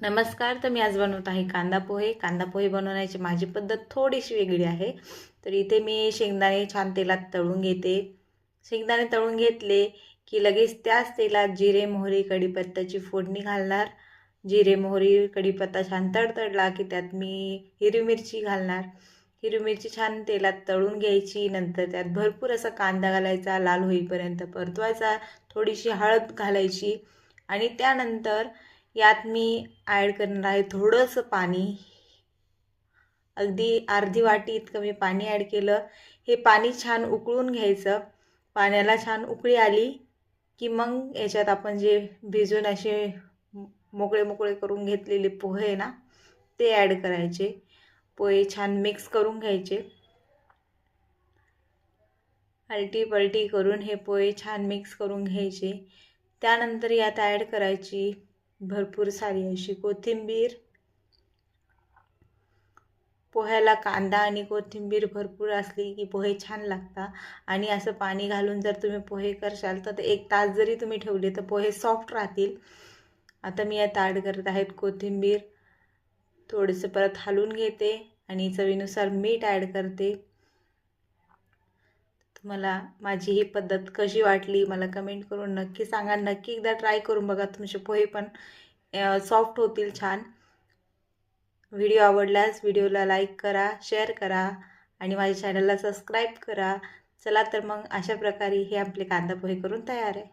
नमस्कार. तर मी आज बनवत आहे कांदा पोहे. कांदा पोहे बनवण्याची माझी पद्धत थोडीशी वेगळी आहे. तर इथे मी शेंगदाणे छान तेलात तळून घेते. शेंगदाणे तळून घेतले की लगेच त्याच तेलात जिरे, मोहरी, कढीपत्त्याची फोडणी घालणार. जिरे, मोहरी, कढीपत्ता छान तडतडला की त्यात मी हिरवी मिरची घालणार. हिरवी मिरची छान तेलात तळून घ्यायची. नंतर त्यात भरपूर असा कांदा घालायचा, लाल होईपर्यंत परतवायचा. थोडीशी हळद घालायची आणि त्यानंतर यात मी ॲड करणार आहे थोडंसं पाणी. अगदी अर्धी वाटी इतकं मी पाणी ॲड केलं. हे पाणी छान उकळून घ्यायचं. पाण्याला छान उकळी आली की मग याच्यात आपण जे भिजून असे मोकळे मोकळे करून घेतलेले पोहे आहे ना, ते ॲड करायचे. पोहे छान मिक्स करून घ्यायचे. आलटी पलटी करून हे पोहे छान मिक्स करून घ्यायचे. त्यानंतर यात ॲड करायची भरपूर सारी अशी कोथिंबीर. पोह्याला कांदा आणि कोथिंबीर भरपूर असली की पोहे छान लागतात. आणि असं पाणी घालून जर तुम्ही पोहे करशाल तर 1 तास जरी तुम्ही ठेवले तर पोहे सॉफ्ट राहतील. आता मी यात ॲड करत आहे कोथिंबीर. थोडंसं परत हलवून घेते आणि चवीनुसार मीठ ॲड करते. तुम्हाला माझी ही पद्धत कशी वाटली मला कमेंट करून नक्की सांगा. नक्की एकदा ट्राय करून बघा. तुमचे पोहे पण सॉफ्ट होतील छान. व्हिडिओ आवडल्यास व्हिडिओला लाईक करा, शेअर करा आणि माझ्या चॅनलला सबस्क्राईब करा. चला तर मग अशा प्रकारे हे आपले कांदा पोहे करून तयार आहे.